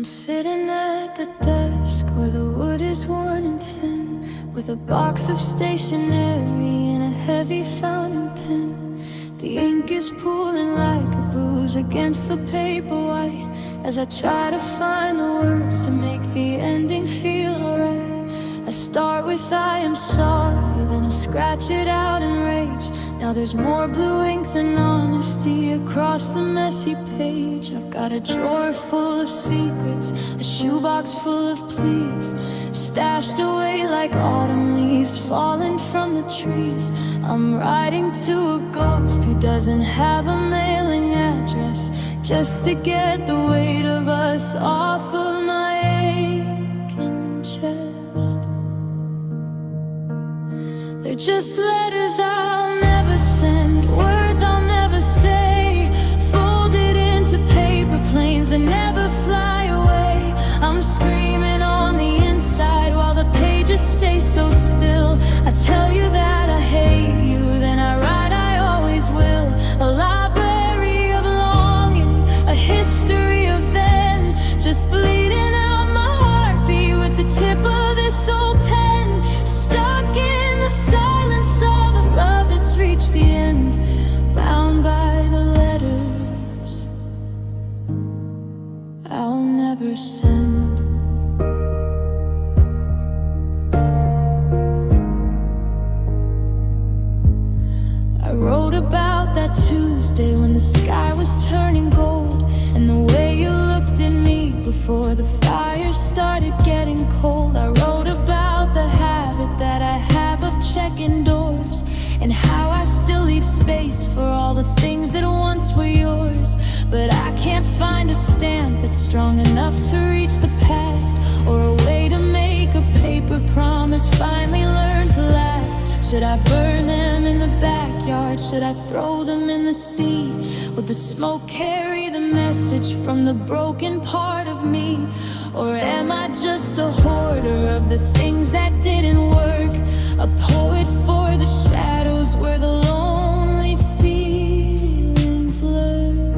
I'm sitting at the desk where the wood is worn and thin, with a box of stationery and a heavy fountain pen. The ink is pooling like a bruise against the paper white, as I try to find the words to make the ending feel alright. I start with I am sorry, then I scratch it out in rage. Now there's more blue ink than honesty across the messy page. I've got a drawer full of secrets, a shoebox full of pleas, stashed away like autumn leaves falling from the trees. I'm writing to a ghost who doesn't have a mailing address, just to get the weight of us off of my aching chest. They're just letters I'll never send, words I'll never say, folded into paper planes that never fly away. I'm screaming on the inside while the pages stay so still. I tell you that I hate you, then I write I always will. A library of longing, a history of then, just bleeding out my heartbeat with the tip of this old pen. Stuck in the silence of a love that's reached the end, bound by the letters I'll never send. I wrote about that Tuesday when the sky was turning gold, and the way you looked at me before the fire started getting cold. I wrote about the habit that I have of checking doors, and how I still leave space for all the things that once were yours. But I can't find a stamp that's strong enough to reach the past, or a way to make a paper promise finally learn to last. Should I burn them in the backyard? Should I throw them in the sea? Would the smoke carry the message from the broken part of me? Or am I just a hoarder of the things that didn't work? A poet for the shadows where the lonely feelings lurk.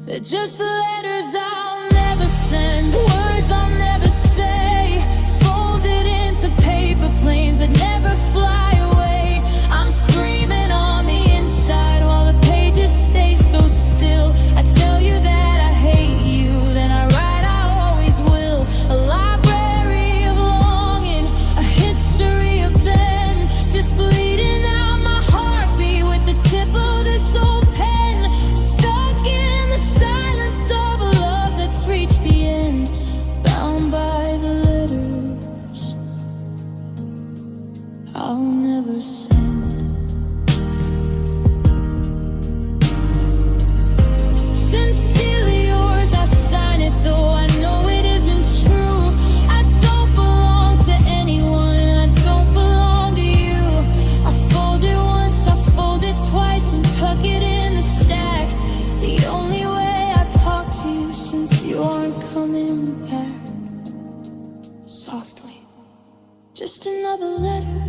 They're just the letters I'll never send, words I'll never say, folded into paper planes that never fly away. I'm screaming on the inside while the pages stay so still. I tell you that I hate you, then I write I always will. A library of longing, a history of then, just bleeding out my heartbeat with the tip of this old pen. Stuck in the silence of a love that's reached the end, bound by the letters I'll never send. Sincerely yours, I sign it though I know it isn't true. I don't belong to anyone, I don't belong to you. I fold it once, I fold it twice, and tuck it in the stack. The only way I talk to you since you aren't coming back. Softly, just another letter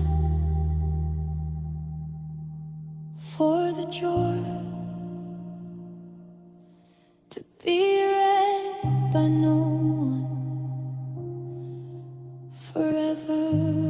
for the drawer to be read by no one forevermore.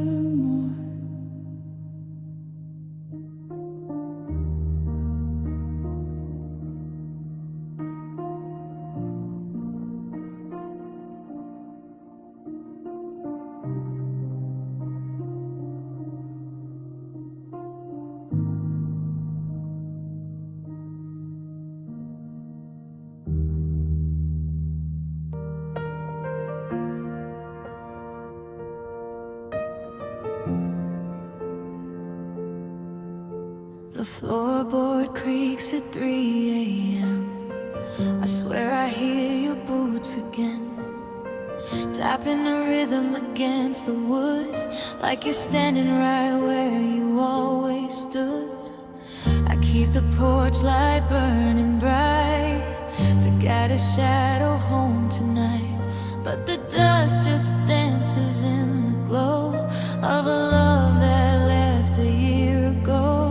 The floorboard creaks at 3 a.m. I swear I hear your boots again, tapping the rhythm against the wood, like you're standing right where you always stood. I keep the porch light burning bright to guide a shadow home tonight, but the dust just dances in the glow of a love that left a year ago.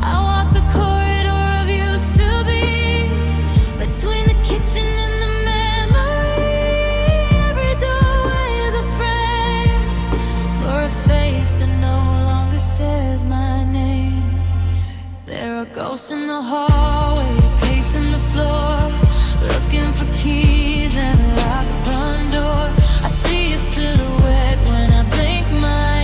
I walk the corridor of used to be, between the kitchen ghost in the hallway, pacing the floor, looking for keys and a locked front door. I see your silhouette when I blink my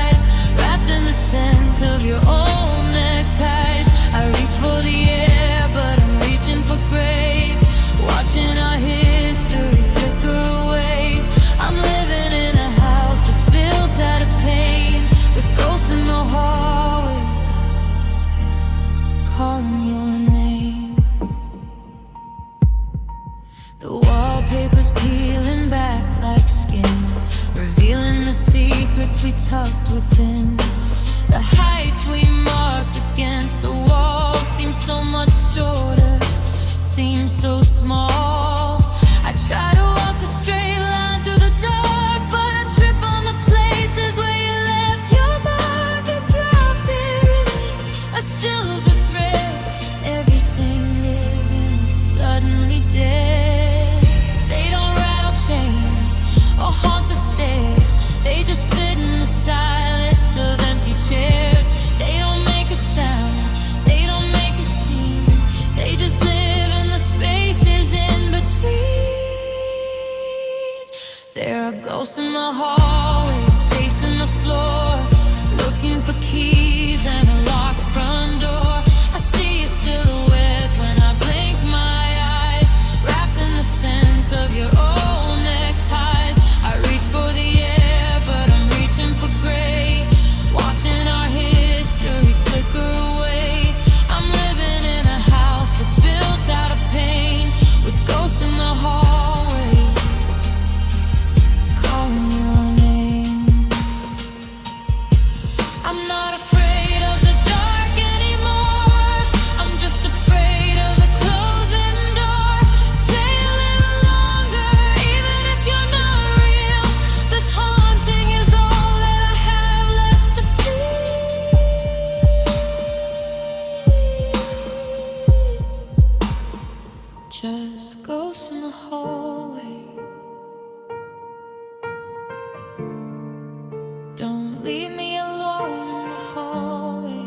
eyes, wrapped in the scent of your old neckties. I reach for the air, but I'm reaching for gray, watching our history flicker away. I'm living in a house that's built out of pain, with ghosts in the hallway, calling your name. The wallpaper's peeling back like skin, revealing the secrets we tucked within. The heights we marked against the wall seem so much shorter, seem so small. I try to walk a straight line through the dark, but I trip on the places where you left your mark. You dropped it, a silver thread. Everything living is suddenly dead. They don't rattle chains or haunt the stairs, they just sit in the silence of empty chairs. They don't make a sound, they don't make a scene, they just live in the spaces in between. There are ghosts in the hallway, pacing the floor, looking for keys and a locked front door. I see your silhouette when I blink my eyes, wrapped in the scent of your old neckties. I reach for the air, but I'm reaching for gray, watching our history flicker away. I'm living in a house that's built out of pain, with ghosts in the hallway, calling your name. I'm not afraid of the dark anymore, I'm just afraid of the closing door. Stay a little longer, even if you're not real. This haunting is all that I have left to feel. Just ghosts in the hallway, don't leave me alone in the hallway.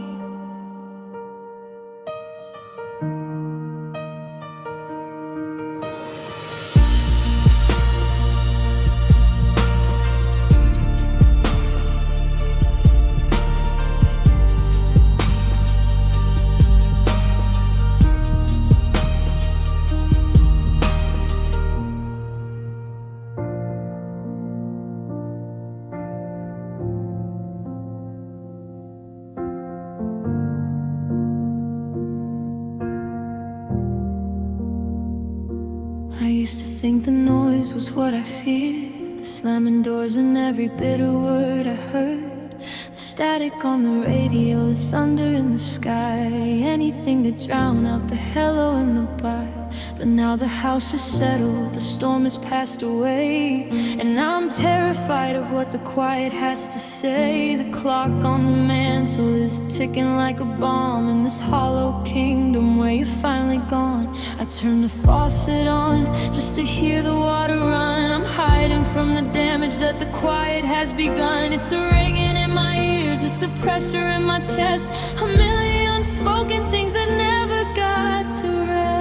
I used to think the noise was what I feared, the slamming doors and every bitter word I heard, the static on the radio, the thunder in the sky, anything to drown out the hello and the bye. But now the house is settled, the storm has passed away, and now I'm terrified of what the quiet has to say. The clock on the mantle is ticking like a bomb in this hollow kingdom where you're finally gone. I turn the faucet on just to hear the water run. I'm hiding from the damage that the quiet has begun. It's a ringing in my ears, it's a pressure in my chest, a million unspoken things that never got to rest.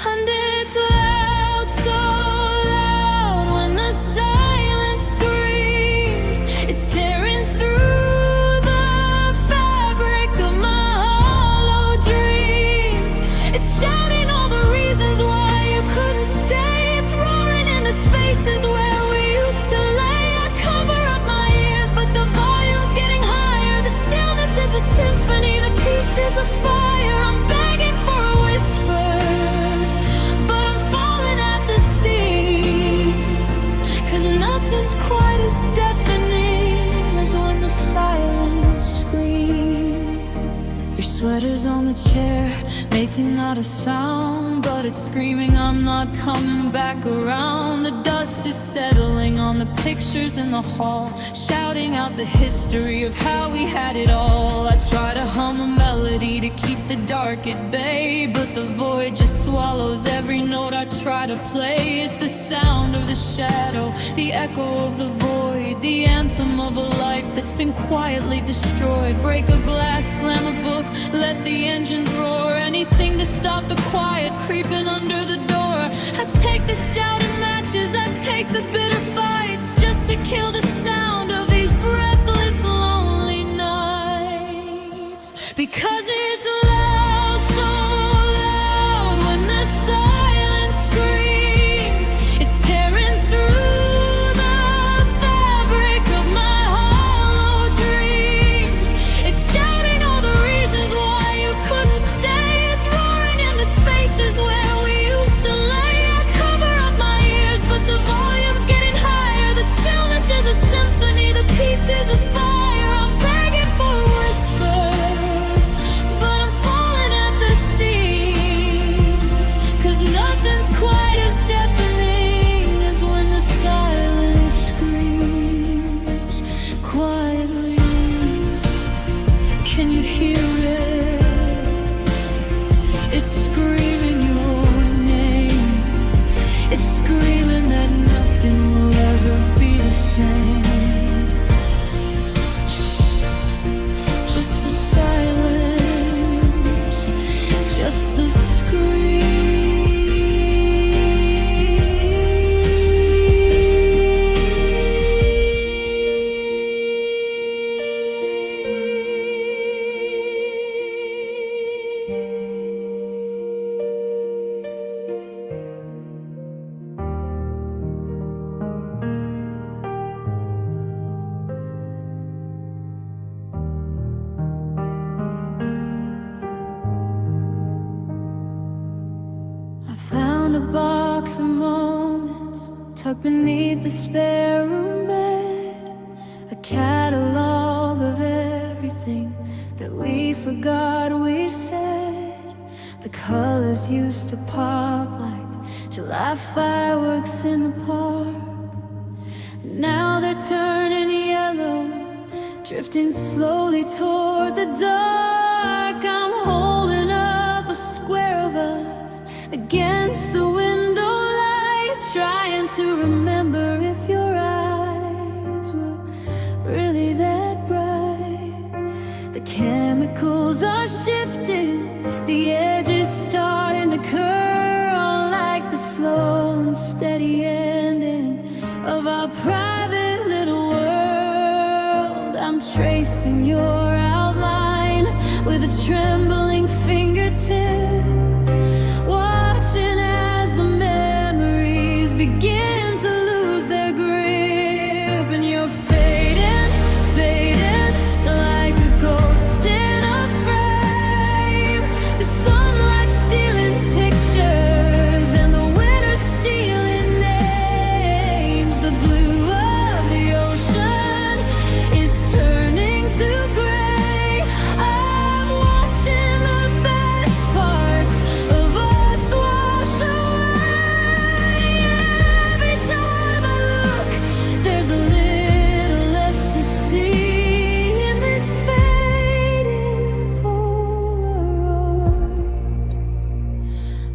And it's loud, so loud when the silence screams. It's tearing through the fabric of my hollow dreams. It's shouting all the reasons why you couldn't stay. It's roaring in the spaces where we used to lay. I cover up my ears, but the volume's getting higher. The stillness is a symphony, the peace is a fire. I'm begging for a whisper, but I'm falling at the seams, 'cause nothing's quite as deafening as when the silence screams. Your sweater's on the chair, making not a sound, but it's screaming I'm not coming back around. The dust is settling on the pictures in the hall, shouting out the history of how we had it all. I try to hum a melody to keep the dark at bay, but the void just swallows every note I try to play. It's the sound of the shadow, the echo of the void, the anthem of a life that's been quietly destroyed. Break a glass, slam a book, let the engines roar. Anything to stop the quiet creeping under the door. I take the shouting matches, I take the bitter fights, just to kill the sound of these breathless, lonely nights. Because it's loud, so loud, when the silence screams. It's tearing through the fabric of my hollow dreams. It's shouting all the reasons why you couldn't stay. It's roaring in the spaces where we used to lay. I cover up my ears, but the volume's getting higher. The stillness is a symphony, the peace is a fire. I'm begging for a whisper, but I'm falling at the seams. 'Cause nothing's quite as deafening as when the silence screams quietly. Can you hear it? It's screaming your name. It's screaming that nothing will ever be the same. Just the silence, just the a box of moments tucked beneath the spare room bed, a catalog of everything that we forgot we said. The colors used to pop like July fireworks in the park. Now they're turning yellow, drifting slowly toward the dark. I'm holding up a square of us against the window light, trying to remember if your eyes were really that bright. The chemicals are shifting, the edges starting to curl like the slow and steady ending of our private little world. I'm tracing your outline with a trembling fingertip, watching as the memories begin to lose their grip. And you're fading, fading like a ghost in a frame. The sunlight stealing pictures and the winter stealing names. The blue of the ocean is turning to gray. I'm watching the best parts of us wash away. Every time I look, there's a little less to see in this fading Polaroid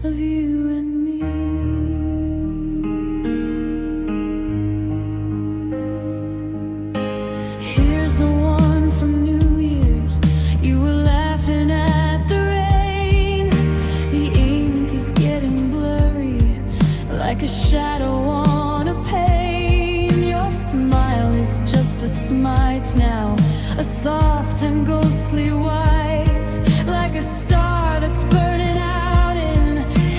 of you and me. Here's the one from New Year's. You were laughing at the rain. The ink is getting blurry, like a shadow on a pane. Your smile is just a smite now, a soft and ghostly white, like a star that's burning out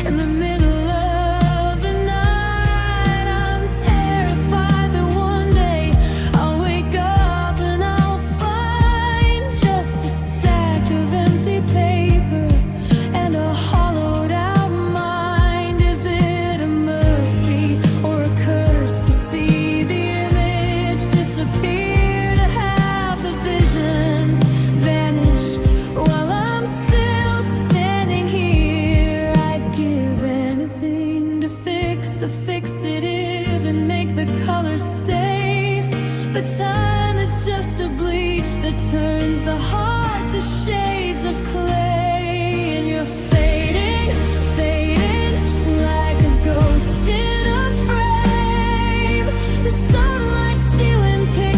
in the middle of the night. I'm terrified that one day I'll wake up and I'll find just a stack of empty paper and a hollowed out mind. Is it a mercy or a curse to see the image disappear, to have the vision vanish while I'm still standing here? I'd give anything to fix the fixative and make the colors stay. The time is just a bleach that turns the heart to shades of clay. And you're fading, fading like a ghost in a frame. The sunlight stealing pictures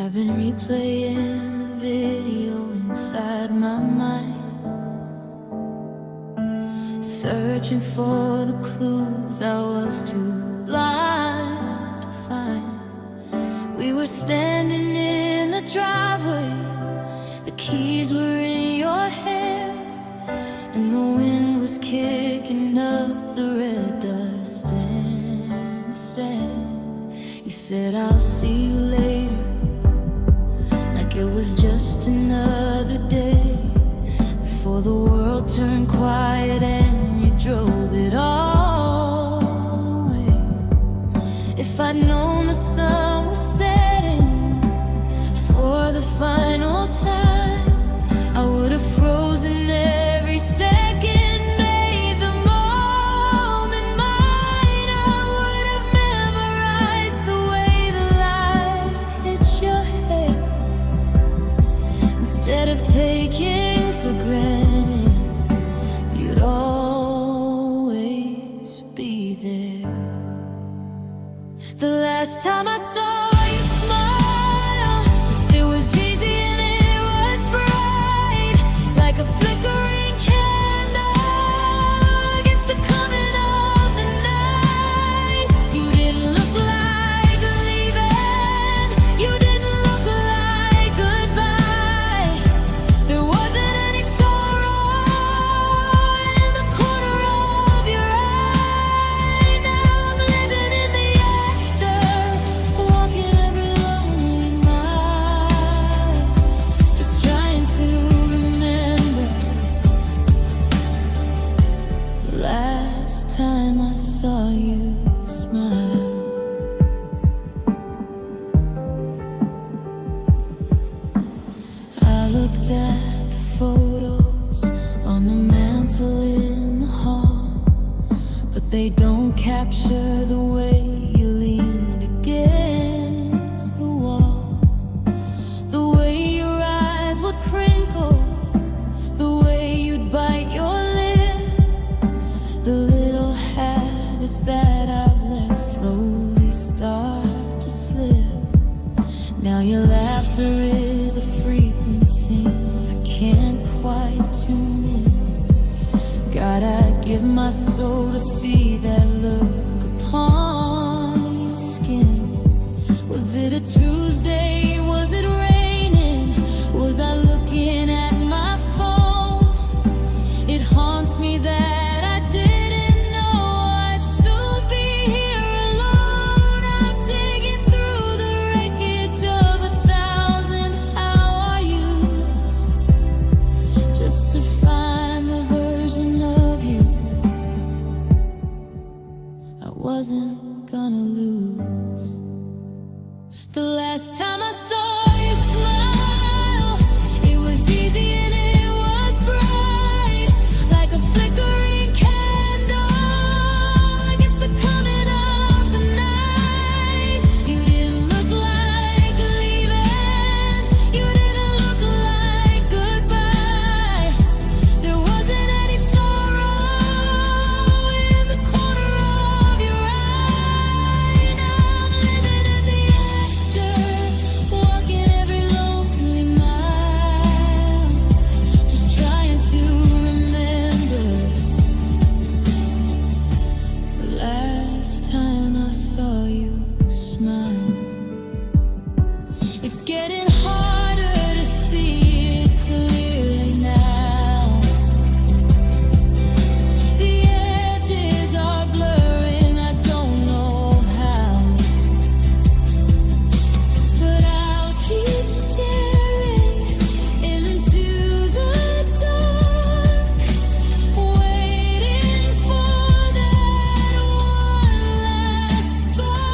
I've been replaying the video inside my mind, searching for the clues I was too blind to find. We were standing in the driveway, the keys were in your hand, and the wind was kicking up the red dust and the sand. You said, I'll see you later, like it was just another day, before the world turned quiet and you drove it all away. If I'd known the sun was setting for the final time, I would have frozen every second, made the moment mine. I would have memorized the way the light hits your hair, instead of taking for granted you'd always be there. The last time I saw you smile, it was easy and it was bright, like a flickering candle against the coming of the night. You didn't look like leaving, you didn't look like goodbye. There wasn't any sorrow in the corner of your eye. Now I'm living in the after, walking every lonely mile, just trying to remember the last time I saw you smile. I looked at the photos on the mantle in the hall, but they don't capture the way you leaned against the wall, the way your eyes would crinkle, the way you'd bite your lip, the little habits that I've let slowly start to slip. Now your laughter is a frequency I can't quite tune in. God, I'd give my soul to see that look upon your skin. Was it a Tuesday? Was it raining? Was I looking at my phone? It haunts me that I didn't know I'd soon be here alone. I'm digging through the wreckage of 1,000 how are yous, just to find the version of you I wasn't gonna lose. The last time I saw you smile, it was easy and it was bright, like a flickering candle against the coming of the night. You didn't look like leaving, you didn't look like goodbye. There wasn't any sorrow in the corner of your eye. Now I'm living in the after, walking every lonely mile, just trying to remember the last time I saw you smile. It's getting harder to see it clearly now. The edges are blurring, I don't know how, but I'll keep staring into the dark, waiting for that one last spark.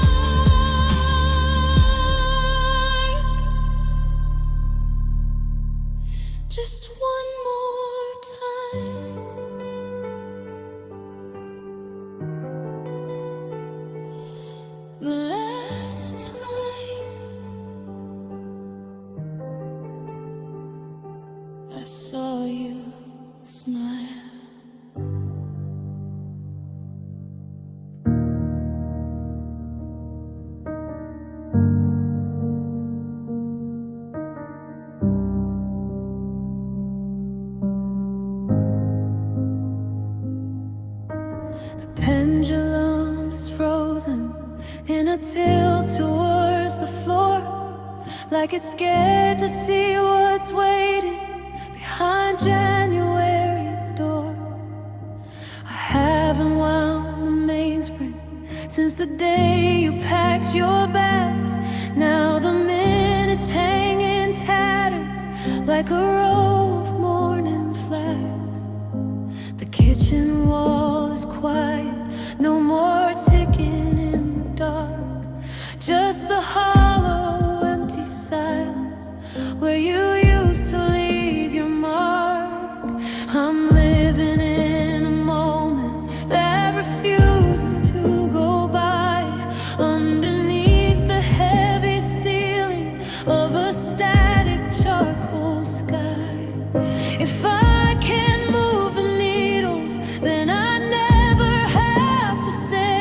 Just one more time. The last time I saw you smile. The pendulum is frozen in a tilt towards the floor, like it's scared to see what's waiting behind January's door. I haven't wound the mainspring since the day you packed your bags. Now the minutes hang in tatters like a row of mourning flags. The kitchen wall is quiet, no more ticking in the dark, just the hollow, empty silence where you used to leave your mark. I'm living in a moment that refuses to go by, underneath the heavy ceiling of a static charcoal sky. If I can move the needles, then I never have to say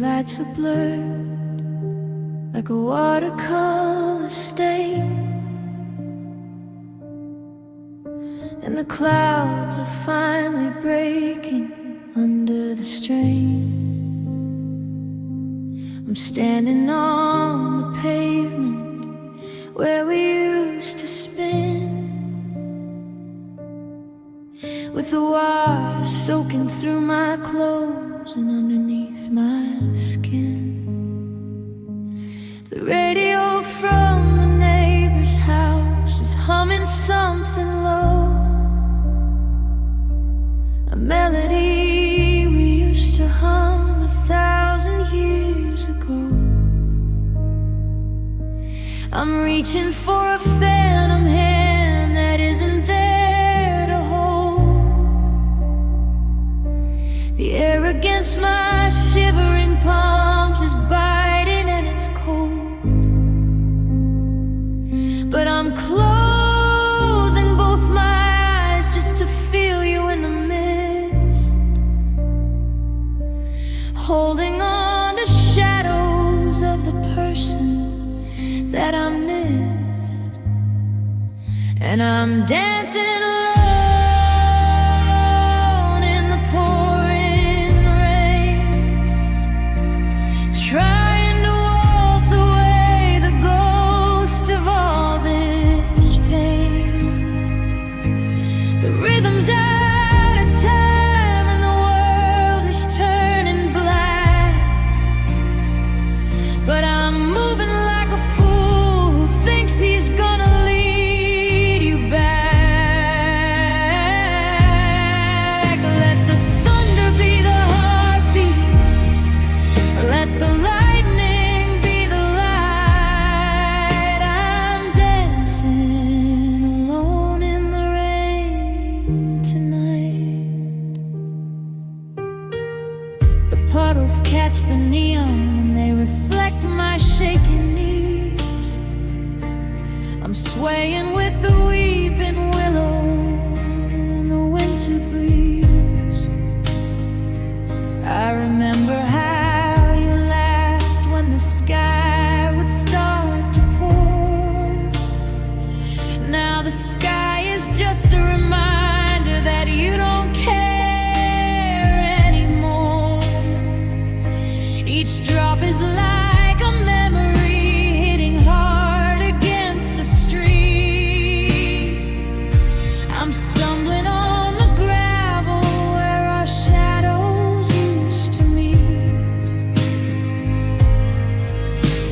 Streetlights are blurred like a watercolor stain, and the clouds are finally breaking under the strain. I'm standing on the pavement where we used to spin, with the water soaking through my clothes and underneath my skin. The radio from the neighbor's house is humming something low, a melody we used to hum 1,000 years ago. I'm reaching for a phantom hand that isn't there to hold. The air against my shivering palms is biting and it's cold, but I'm closing both my eyes just to feel you in the mist, holding on to shadows of the person that I missed. And I'm dancing alone in the pouring rain, trying to waltz away the ghost of all this pain. The rhythm's out of time and the world is turning black, but I'm moving like a fool who thinks he's gonna lead you back. Let the thunder be the heartbeat, let the lightning be the light. I'm dancing alone in the rain tonight. The puddles catch the neon and they reflect my shaking knees. I'm swaying with the weeping willow and the winter breeze. I remember how you laughed when the sky would start to pour. Now the sky is just a reminder that you don't care anymore. Each drop is like a memory hitting hard against the street. I'm stumbling on the gravel where our shadows used to meet.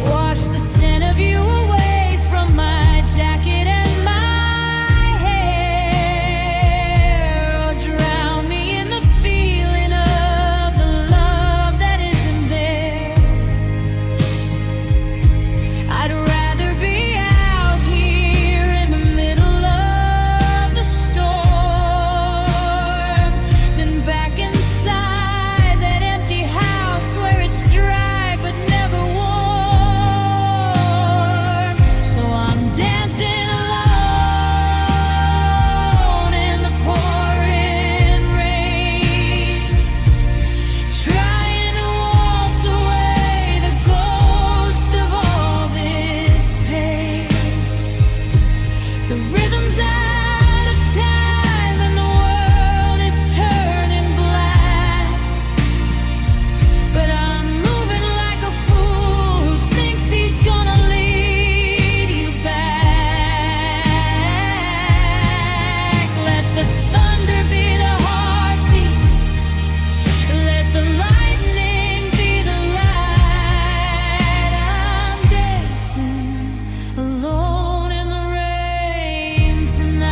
Wash the scent of you away from my jacket and my hair, or drown me in the feeling of the love that isn't there. I'd rather be out here in the middle of the storm than back inside that empty house where it's dry but never warm. So I'm dancing alone in the pouring rain, trying to waltz away the ghost of all this pain. The rhythm's out of time and the world is turning black, but I'm moving like a fool who thinks he's gonna lead you back. Let the thunder be the heartbeat, let the lightning be the light. I'm dancing alone in the rain tonight.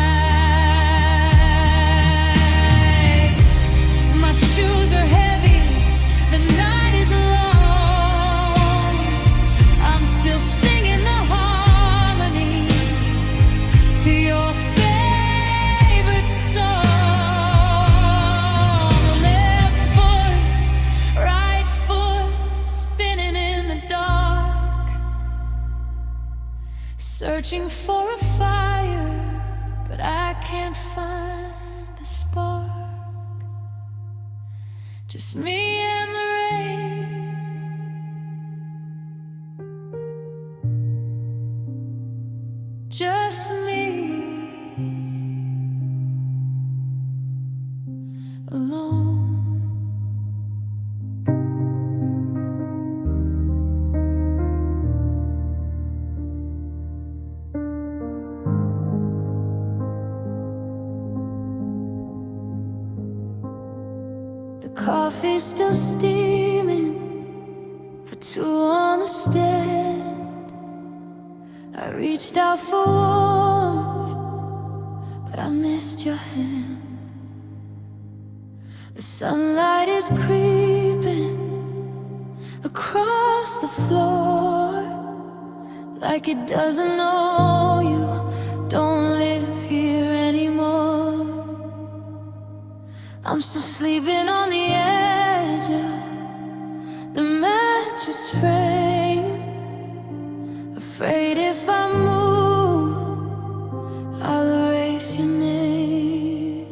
My shoes are heavy, the night is long. I'm still singing the harmony to your favorite song. Left foot, right foot, spinning in the dark, searching for a fire, but I can't find a spark. Just me and the rain just me alone. The coffee's still steaming for two on the stand. I reached out for warmth, but I missed your hand. The sunlight is creeping across the floor, like it doesn't know you don't live here anymore. I'm still sleeping on the edge of the mattress frame, afraid if I move, I'll erase your name.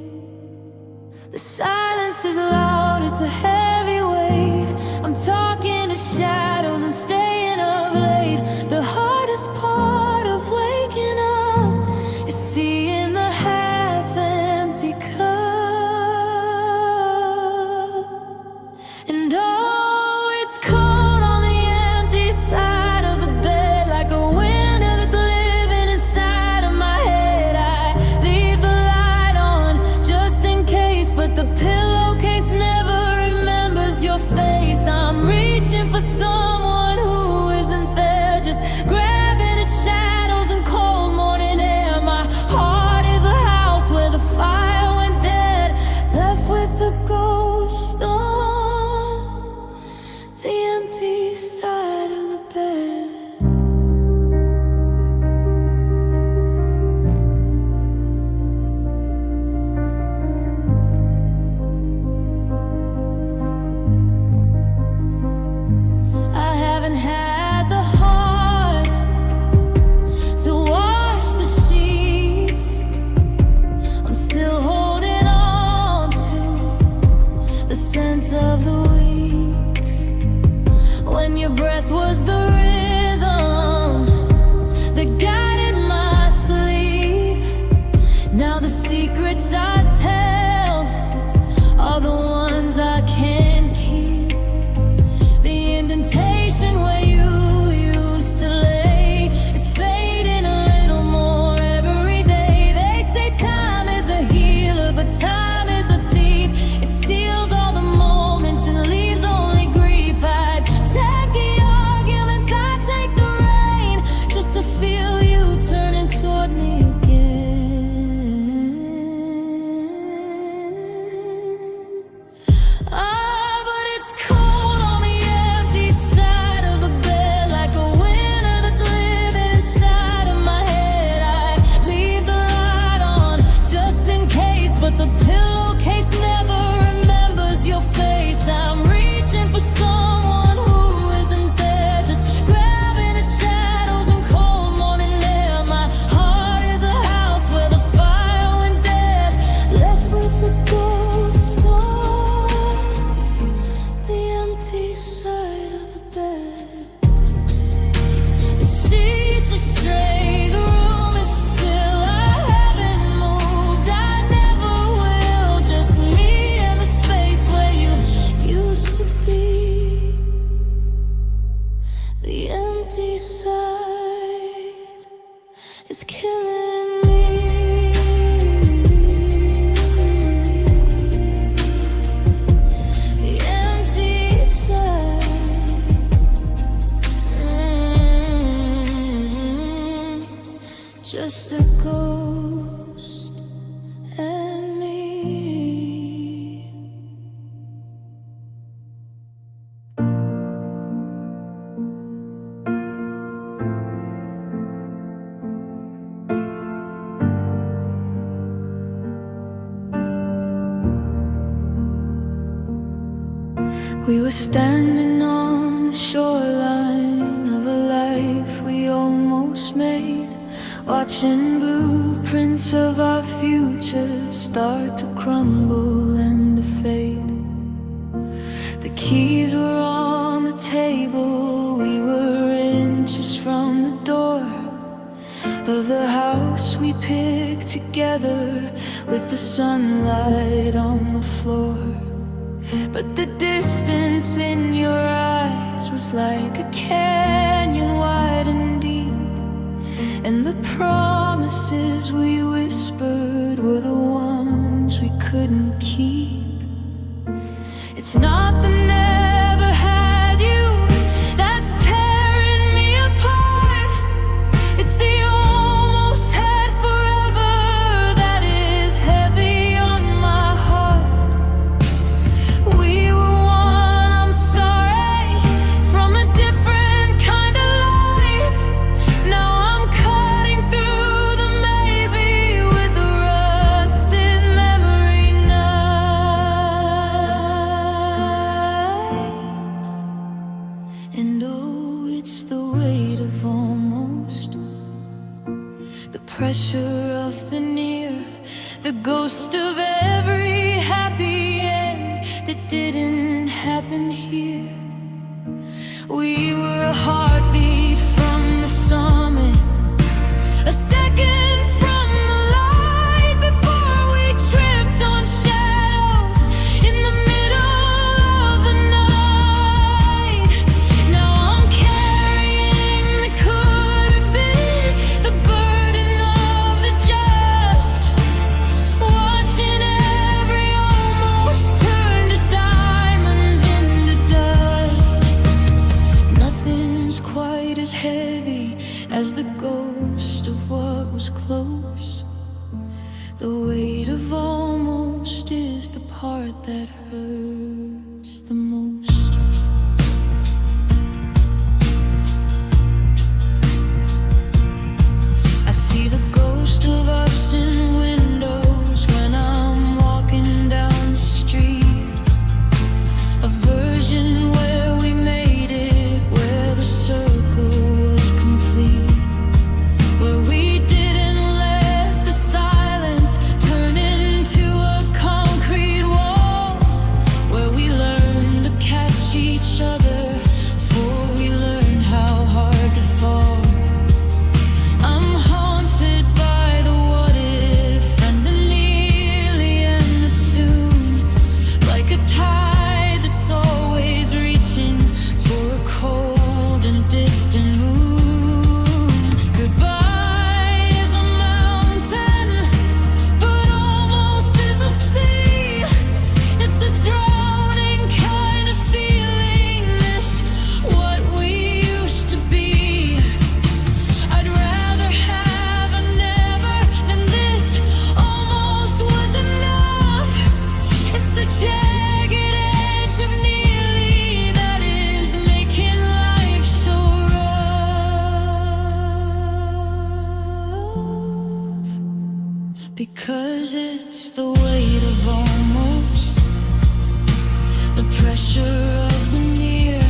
The silence is loud, it's a heavy weight. I'm talking to shadows and staying up late. The hardest part of waking up is seeing the half-empty cup. And oh, it's cold on the empty side of the bed, like a winter that's living inside of my head. I leave the light on just in case, but the pillowcase never remembers your face. I'm reaching for someone who isn't there, just grabbing at shadows and cold morning air. My heart is a house where the fire went dead, left with a ghost on the empty side of the bed. I haven't had the heart to wash the sheets. I'm still holding on to the scent of the weeks, when your breath was the rhythm that guided my sleep. Now the secrets I tell are the ones I can't keep. The indentation where you used to lay is fading a little more every day. They say time is a healer, but time is a thief. It steals all the moments and leaves only grief. I'd take the arguments, I'd take the rain, just to feel you turning toward me again. Ah, but it's cold on the empty side of the bed, like a winter that's living inside of my head. I leave the light on just in case, but the pillowcase never remembers your face. I'm reaching for someone who isn't there, just grabbing at shadows and cold morning air. My heart is a house where the fire went dead, left with a ghost on the empty side of the bed. The sheets are stray, the room is still. I haven't moved, I never will. Just me and the space where you used to be. The empty side is killing me. The empty side, just a ghost and me. We were standing on the shoreline of a life we almost made, watching blueprints of our future start to crumble and to fade. The keys were on the table, we were inches from the door, of the house we picked together, with the sunlight on the floor. But the distance in your eyes was like a canyon wide and deep, and the promises we whispered were the ones we couldn't keep. It's not the never had you that's tearing me apart. It's the almost had forever that is heavy on my heart. We were one, I'm sorry, from a different kind of life. Now I'm cutting through the maybe with a rusted memory knife. And oh, it's the weight of almost, the pressure of the near, the ghost of every happy end that didn't happen here. We were a heartbeat from the summit, a second from the light, before we tripped on shadows in the middle of the night. Now I'm carrying the could have been, the burden of the just, watching every almost turn to diamonds into dust. Nothing's quite as heavy as the ghost of what was close. The weight of almost is the part that hurts the most. I see the ghost of us in windows when I'm walking down the street. A version where we made it, where the circle was complete, where we didn't let the silence turn into a concrete wall, where we learned to catch each other before we learned how hard to fall. I'm haunted by the what if and the nearly and the soon, like a tide that's always reaching for a cold and distant moon. Goodbye is a mountain, but almost is a sea. It's a drowning kind of feeling, this what we used to be. I'd rather have a never than this almost was enough. It's the jagged edge of nearly that is making life so rough. Because it's the weight of almost, the pressure of the near,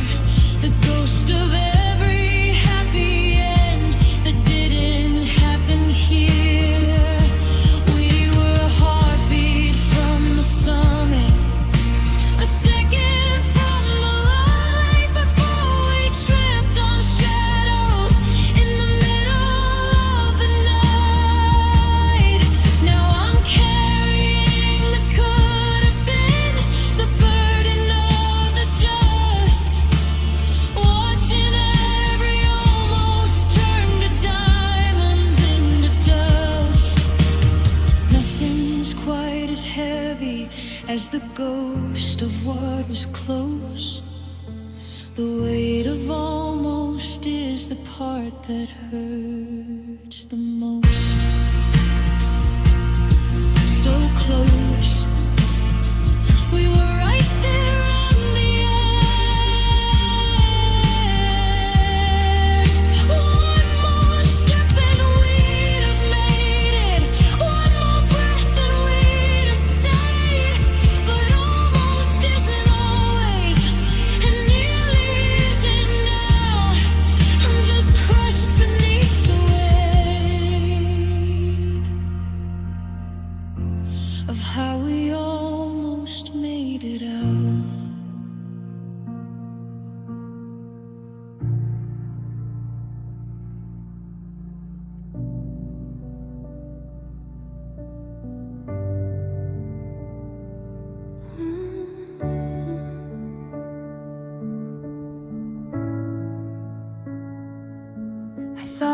the ghost of every happy end that didn't happen here. We were a heartbeat from the summit, a second from the light, before we tripped on shadows in the middle of the night. Now I'm carrying the could have been, the burden of the just, watching every almost turn to diamonds into dust. Nothing's quite as heavy as the ghost of what was close. The weight of almost is the part that hurts the most. So close, we were right there on the edge. One more step and we'd have made it. One more breath and we'd have stayed. But almost isn't always, and nearly isn't now. I'm just crushed beneath the weight.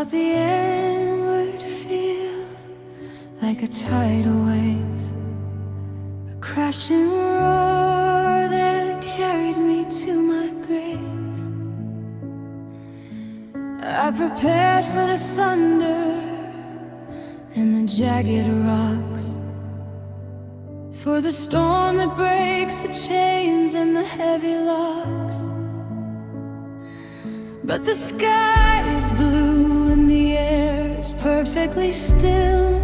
thought the end would feel like a tidal wave, a crashing roar that carried me to my grave. I prepared for the thunder and the jagged rocks, for the storm that breaks the chains and the heavy locks. But the sky is blue and the air is perfectly still.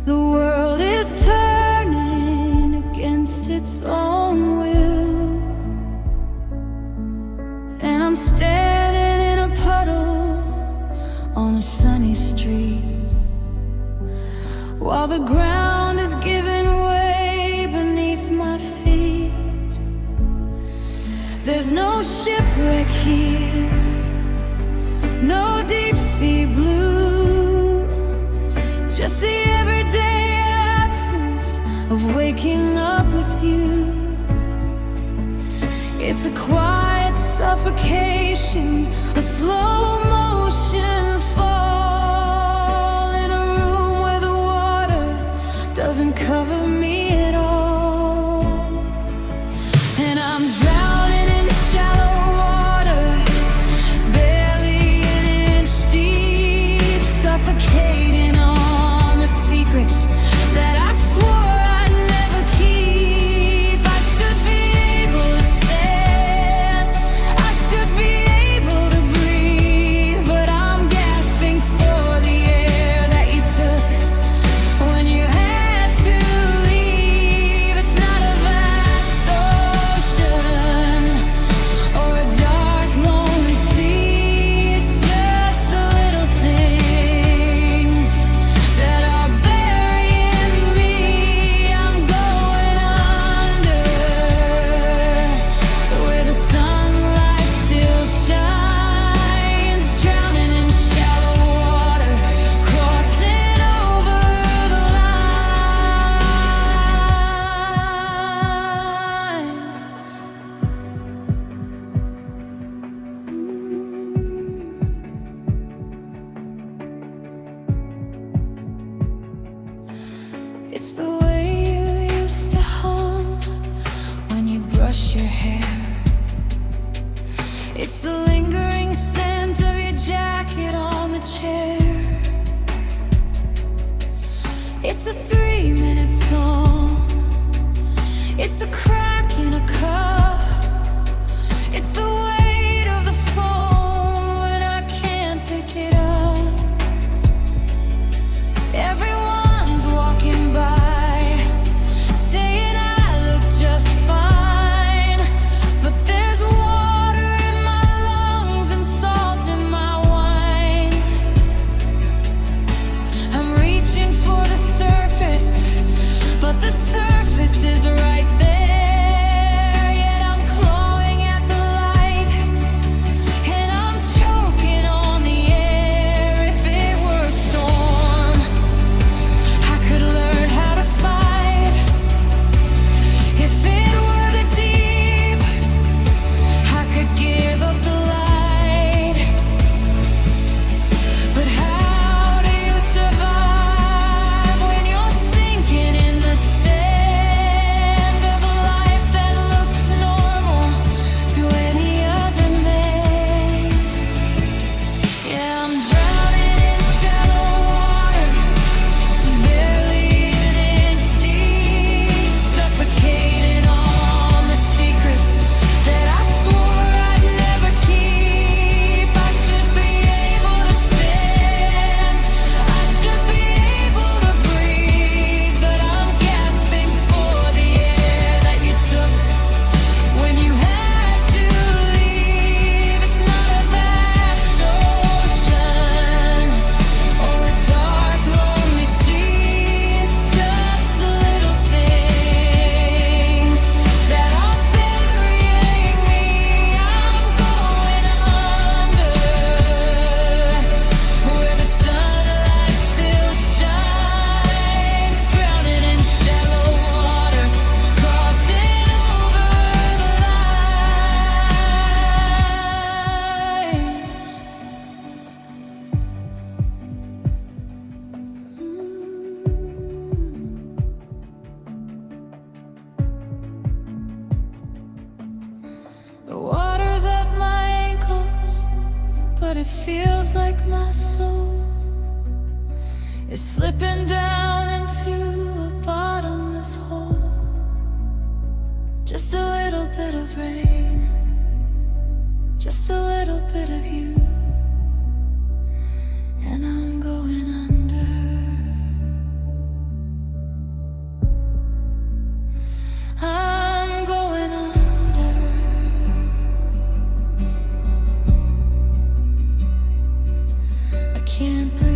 The world is turning against its own will, and I'm standing in a puddle on a sunny street, while the ground is giving way beneath my feet. There's no shipwreck here, no deep sea blue, just the everyday absence of waking up with you. It's a quiet suffocation, a slow motion fall in a room where the water doesn't cover me at all. And I'm drowning in shallow water, barely an inch deep, suffocating on the secrets that I swore I'd never keep. I should be able to stand, I should be able to breathe, but I'm gasping for the air that you took when you had to leave. It's not a vast ocean or a dark, lonely sea. It's just the little things that are burying me. I'm going under, where the sunlight still shines, drowning in shallow water, crossing over the lines. It's the way you used to hum when you brush your hair. It's the lingering scent of your jacket on the chair. It's a 3-minute song, it's a crack in a cup, it's the weight of the phone when I can't pick it up. Everyone's walking by, saying I look just fine, but there's water in my lungs and salt in my wine. I'm reaching for the surface, but the surface is right there. Yet I'm clawing at the light, it feels like my soul is slipping down into a bottomless hole. Just a little bit of rain, just a little bit of you, and I'm going under. I'm going under. I can't breathe.